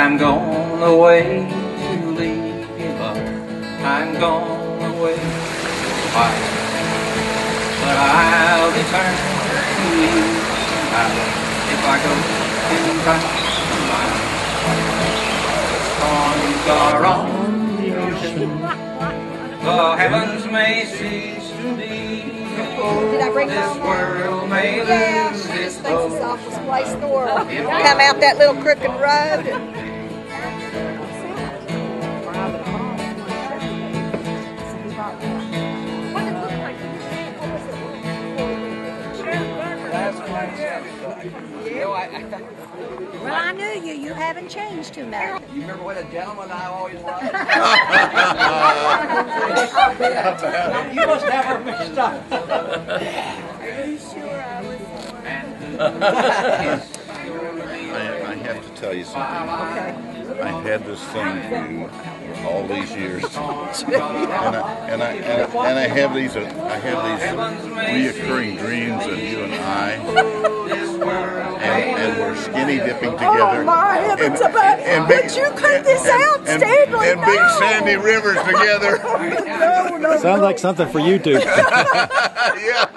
I'm going away to leave you, love. I'm going away why? But I'll return to you somehow if I go in time. Storms are on the ocean, the heavens may cease to be. Did I bring this world may lose its hope. This office place door. Come out that little crooked road. Well, I knew you. You haven't changed too much. You remember what a gentleman I always was? You must have her mixed up. Are you sure I was I have to tell you something. Okay. I've had this thing for all these years, and I have these reoccurring dreams of you and I, and we're skinny dipping together. Oh my heavens! But you cut this out, Stanley. And big sandy rivers together. No. Sounds like something for YouTube. Yeah.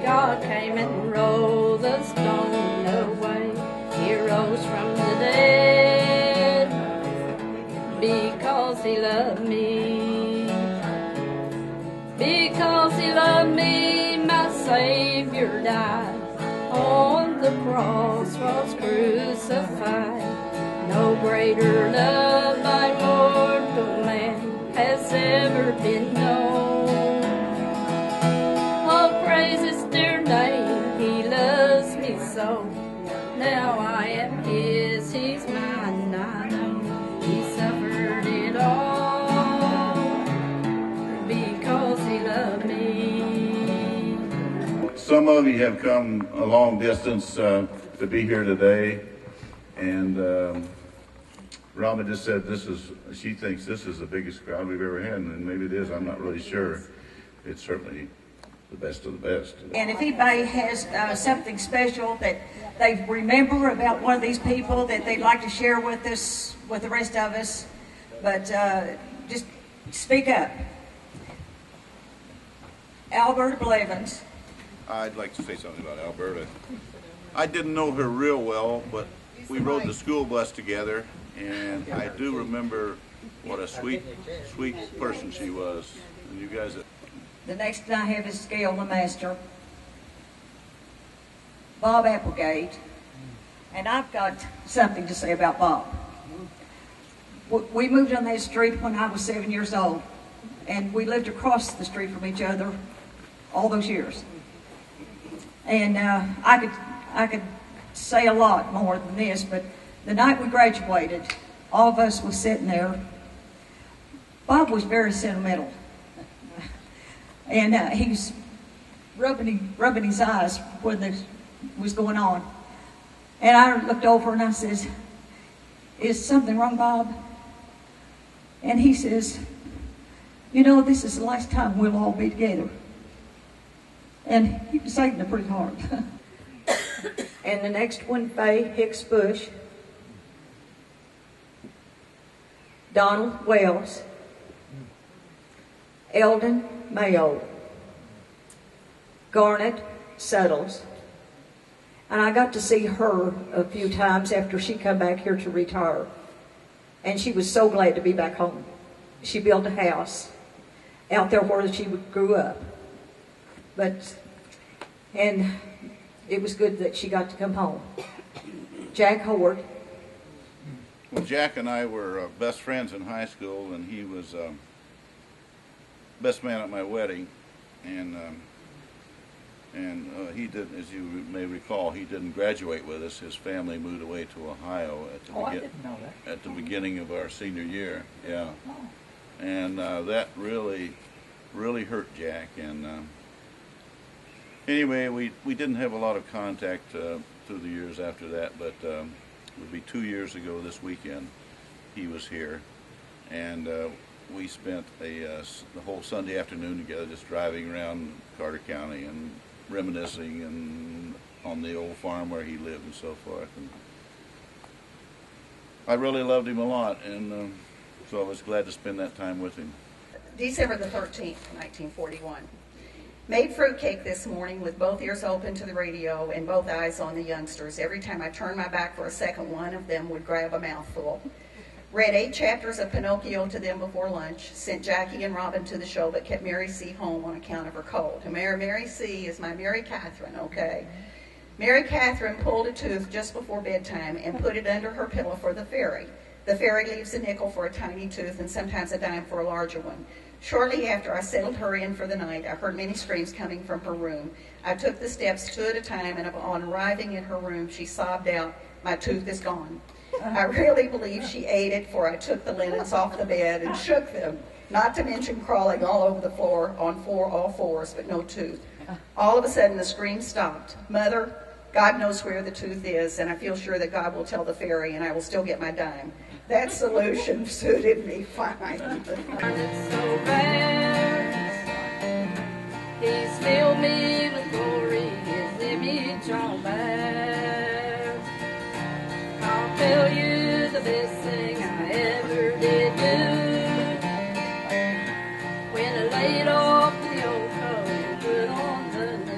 God came and rolled the stone away. He rose from the dead because he loved me. Because he loved me, my Savior died. On the cross was crucified. No greater love by mortal man has ever been known. Oh, praise his dear name, he loves me so. Now I am his, he's mine, I know. He suffered it all because he loved me. Some of you have come a long distance to be here today, and Rama just said she thinks this is the biggest crowd we've ever had, and maybe it is, I'm not really sure. It's certainly the best of the best. And if anybody has something special that they remember about one of these people that they'd like to share with us, with the rest of us, but just speak up. Alberta Blevins. I'd like to say something about Alberta. I didn't know her real well, but we rode the school bus together, and I do remember what a sweet person she was. And you guys... The next I have is Gail the Master, Bob Applegate, and I've got something to say about Bob. We moved on that street when I was 7 years old, and we lived across the street from each other all those years. And I could say a lot more than this, but the night we graduated, all of us was sitting there. Bob was very sentimental. And he was rubbing his eyes when this was going on. And I looked over and I says, "Is something wrong, Bob?" And he says, "You know, this is the last time we'll all be together." And he was saying it pretty hard. And the next one, Faye Hicks Bush, Donald Wells, Eldon Mayo, Garnet Settles, and I got to see her a few times after she come back here to retire, and she was so glad to be back home. She built a house out there where she grew up, and it was good that she got to come home. Jack Howard. Well, Jack and I were best friends in high school, and he was best man at my wedding, and he did, as you may recall, he didn't graduate with us. His family moved away to Ohio at the beginning of our senior year. Yeah, and that really hurt Jack. And anyway, we didn't have a lot of contact through the years after that, but it would be 2 years ago this weekend he was here, and we spent the whole Sunday afternoon together just driving around Carter County and reminiscing and on the old farm where he lived and so forth. And I really loved him a lot, and so I was glad to spend that time with him. December the 13th, 1941. Made fruitcake this morning with both ears open to the radio and both eyes on the youngsters. Every time I turned my back for a second, one of them would grab a mouthful. Read 8 chapters of Pinocchio to them before lunch. Sent Jackie and Robin to the show, but kept Mary C. home on account of her cold. And Mary C. is my Mary Catherine, okay? Mary Catherine pulled a tooth just before bedtime and put it under her pillow for the fairy. The fairy leaves a nickel for a tiny tooth and sometimes a dime for a larger one. Shortly after I settled her in for the night, I heard many screams coming from her room. I took the steps 2 at a time, and upon arriving in her room, she sobbed out, "My tooth is gone." I really believe she ate it, for I took the linens off the bed and shook them, not to mention crawling all over the floor on all fours, but no tooth. All of a sudden, the scream stopped. "Mother, God knows where the tooth is, and I feel sure that God will tell the fairy, and I will still get my dime." That solution suited me fine. It's so bad. He's filled me with glory, his image all bad. I'll tell you the best thing I ever did do. When I laid off the old coat and put on the new.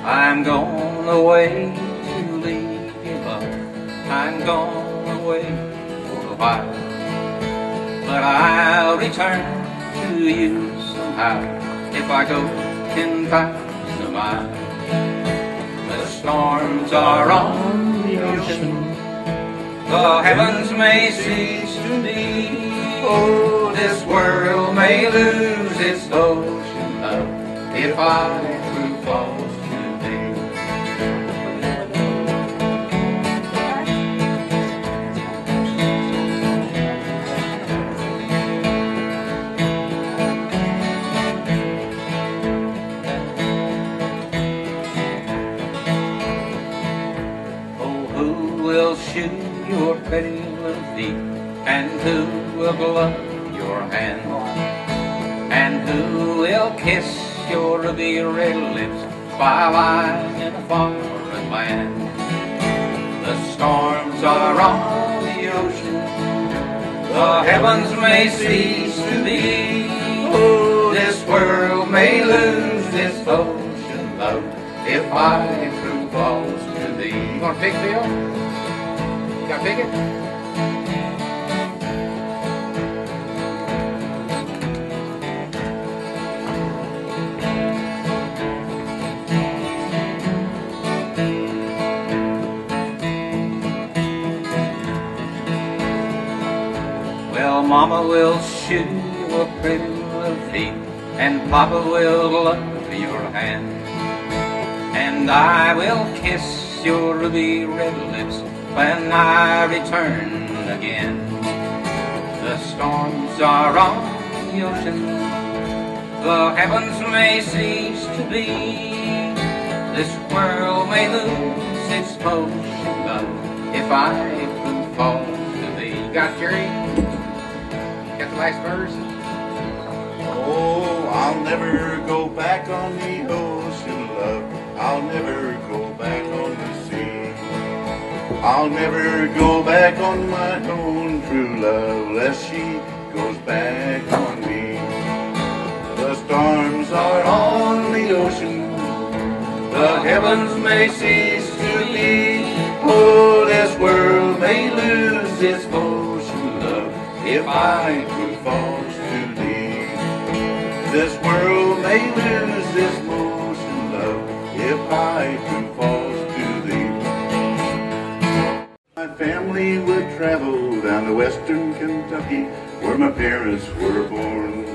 I'm going away to leave him up. I'm going away for a while, but I'll return to you somehow if I go 10,000 a mile. The storms are on the ocean, the heavens may cease to be. Oh, this world may lose its ocean love if I prove false. Shoe your pretty little feet, and who will glove your hand, and who will kiss your ruby red lips while I'm in a foreign land. The storms are on the ocean, the heavens may cease to be. Oh, this world may lose its ocean love if I prove false to thee. You gonna pick Bill? Got big it? Well, Mama will shoe your pretty little feet, and Papa will love your hand, and I will kiss your ruby red lips when I return again. The storms are on the ocean, the heavens may cease to be. This world may lose its ocean love if I prove false to thee. You got Jerry? Got the last verse? Oh, I'll never go back on the ocean, love. I'll never go back on the sea. I'll never go back on my own true love, lest she goes back on me. The storms are on the ocean, the heavens may cease to be. Oh, this world may lose its ocean love if I prove false to thee. This world may lose its ocean love if I prove false to thee. My family would travel down to western Kentucky, where my parents were born,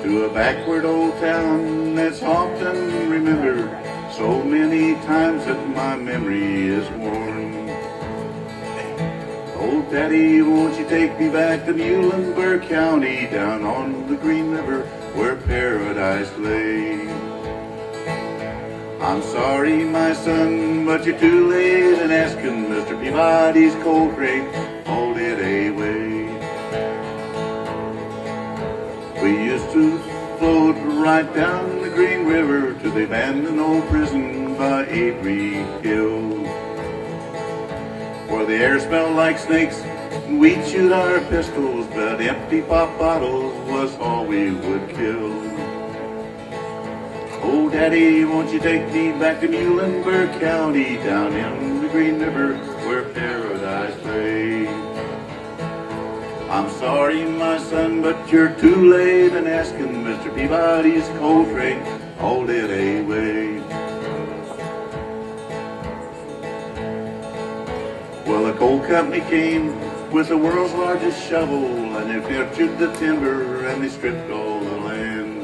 to a backward old town that's often remembered so many times that my memory is worn. Oh, Daddy, won't you take me back to Muhlenberg County, down on the Green River where paradise lay? I'm sorry, my son, but you're too late in asking Mr. Peabody's cold drink. Hold it truth flowed right down the Green River to the abandoned old prison by Avery Hill, where the air smelled like snakes and we'd shoot our pistols, but empty pop bottles was all we would kill. Oh, Daddy, won't you take me back to Muhlenberg County, down in the Green River where paradise lay? I'm sorry, my son, but you're too late in asking. Mr. Peabody's coal train hauled it away. Well, the coal company came with the world's largest shovel, and they filtered the timber and they stripped all the land.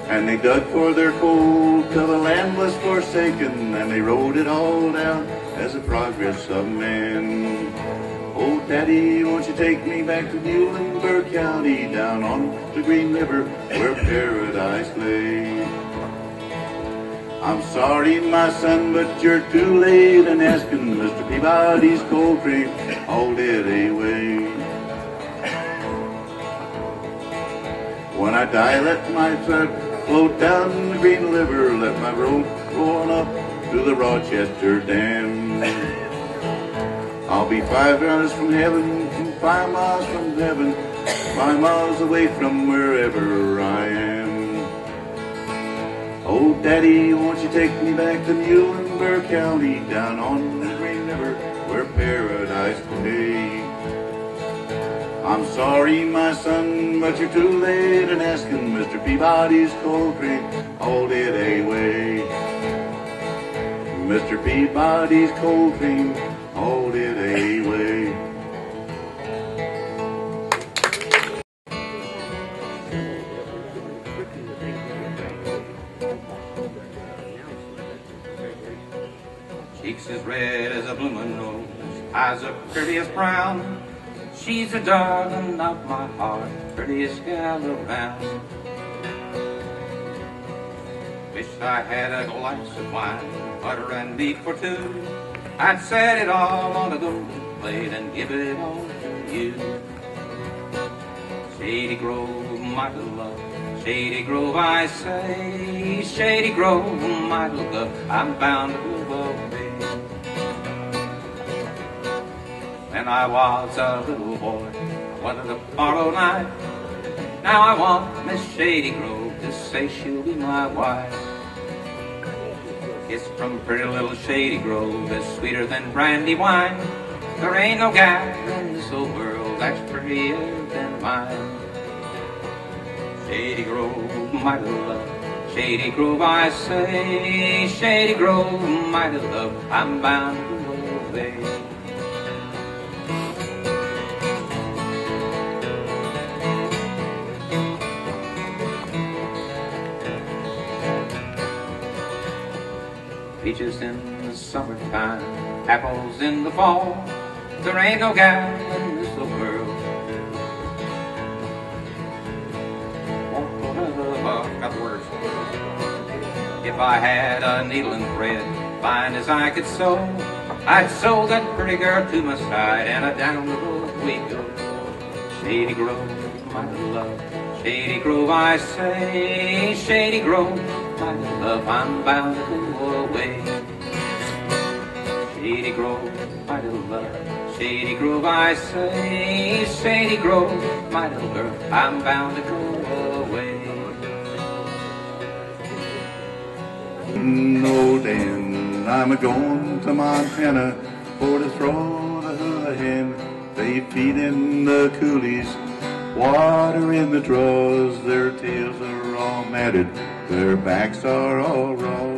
And they dug for their coal till the land was forsaken, and they wrote it all down as the progress of man. Oh, Daddy, won't you take me back to Muhlenberg County, down on the Green River where paradise lay? I'm sorry, my son, but you're too late in asking. Mr. Peabody's coal train hauled it away. When I die, let my truck float down the Green River, let my road go on up to the Rochester Dam. I'll be 5 miles from heaven, 5 miles from heaven, 5 miles away from wherever I am. Oh, Daddy, won't you take me back to Muhlenberg County, down on the Green River where paradise lay? I'm sorry, my son, but you're too late in asking. Mr. Peabody's coal train hauled it away. Mr. Peabody's coal train hauled it away. Cheeks as red as a bloomin' nose, eyes are pretty as brown. She's the darling of my heart, prettiest gal around. Wish I had a glass of wine, butter and beef for two. I'd set it all on a golden plate and give it all to you. Shady Grove, my love, Shady Grove, I say. Shady Grove, my love, I'm bound to go away. When I was a little boy, I wanted a borrow night. Now I want Miss Shady Grove to say she'll be my wife. Kiss from pretty little Shady Grove is sweeter than brandy wine. There ain't no gal in this old world that's prettier than mine. Shady Grove, my love, Shady Grove, I say. Shady Grove, my love, I'm bound to go away. Peaches in the summertime, apples in the fall. There ain't no gal in this little world. Got the words. If I had a needle and thread, fine as I could sew, I'd sew that pretty girl to my side, and down the road we go. Shady Grove, my love, Shady Grove, I say. Shady Grove, my love, I'm bound to go away. Shady Grove, my little love, Shady Grove, I say. Shady Grove, my little girl, I'm bound to go away. No, Dan, I'm a-going to Montana for to throw the hula hen. They feed in the coolies, water in the draws. Their tails are all matted, their backs are all raw.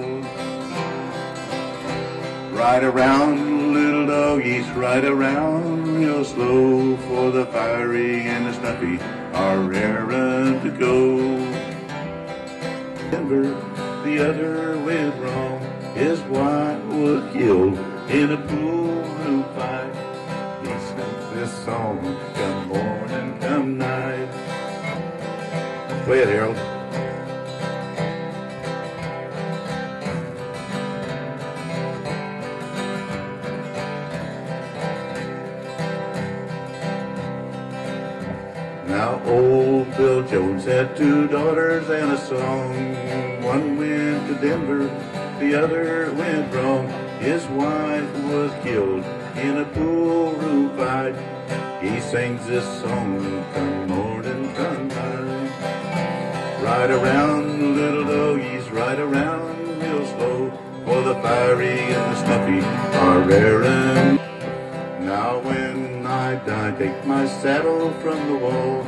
Ride around, little doggies, ride around real slow, for the fiery and the snuffy are raring to go. Denver, the other went wrong. His wife was killed in a pool room fight. He sang this song, come morning, come night. Play it, Harold. Now old Bill Jones had 2 daughters and a son. One went to Denver, the other went wrong. His wife was killed in a pool room fight. He sings this song, come morning, come night. Ride around, little doggies, ride around real slow, for the fiery and the snuffy are raring. Now when I die, take my saddle from the wall,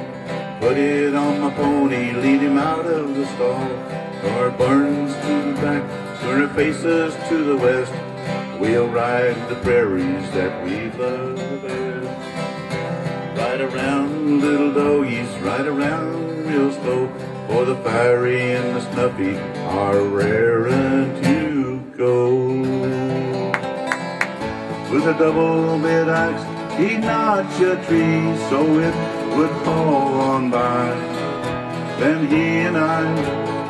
put it on my pony, lead him out of the stall. Car burns to the back, turn our faces to the west. We'll ride the prairies that we love the best. Ride around, little doggies, ride around real slow, for the fiery and the snuffy are raring to go. With a double-bit axe, he'd notch a tree so it would fall on by. Then he and I,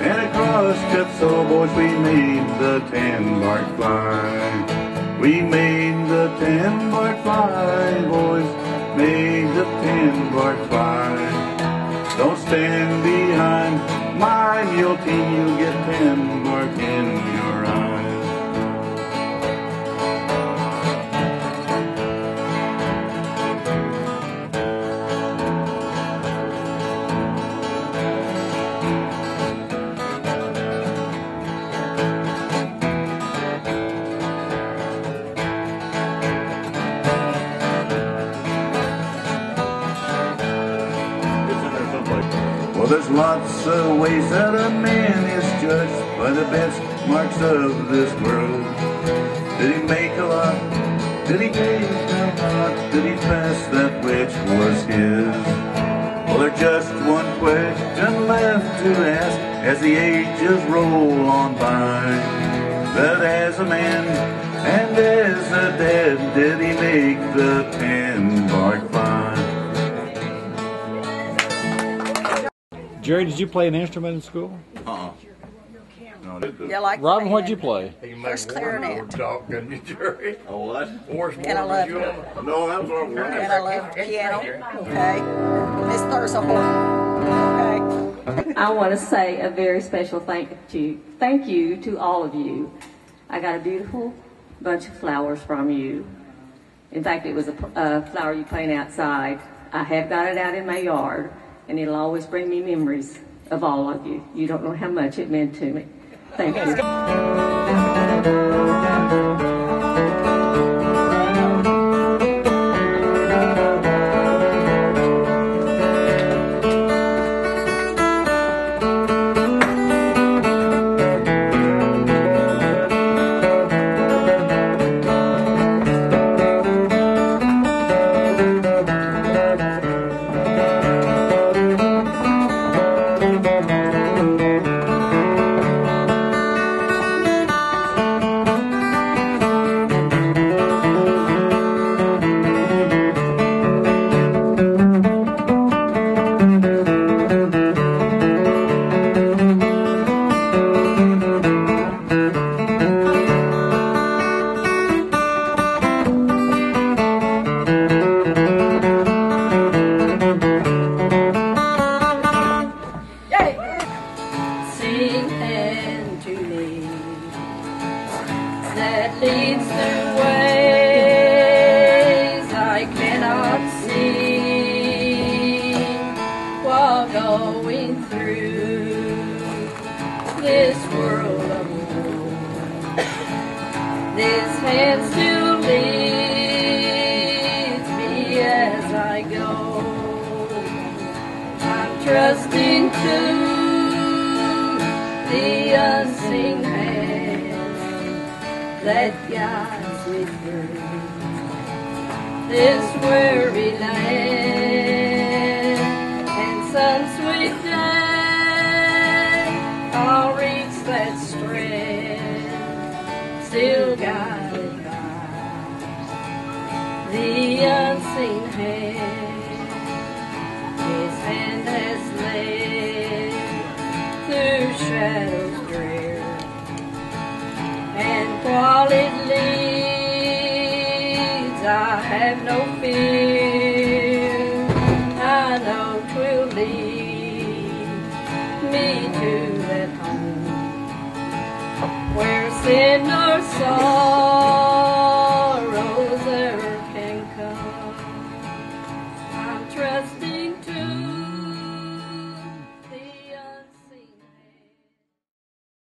and a cross-cut saw, boys, we made the 10-bark fly. We made the 10-bark fly, boys, made the 10-bark fly. Don't stand behind my mule team, you'll get 10-bark in your eyes. Well, there's lots of ways that a man is judged by the benchmarks of this world. Did he make a lot? Did he take a lot? Did he pass that which was his? Well, there's just one question left to ask as the ages roll on by. That as a man and as a dad, did he make the 10-bark fly? Jerry, did you play an instrument in school? No, Yeah, like Robin, what'd you play? First clarinet. Didn't you, Jerry? a what? And I loved it. No, that was our And one. I loved piano. Okay. Miss Thursday horn. Okay. I want to say a very special thank you to all of you. I got a beautiful bunch of flowers from you. In fact, it was a flower you planted outside. I have got it out in my yard, and it'll always bring me memories of all of you. You don't know how much it meant to me. Thank you. I know 'twill lead tenor song.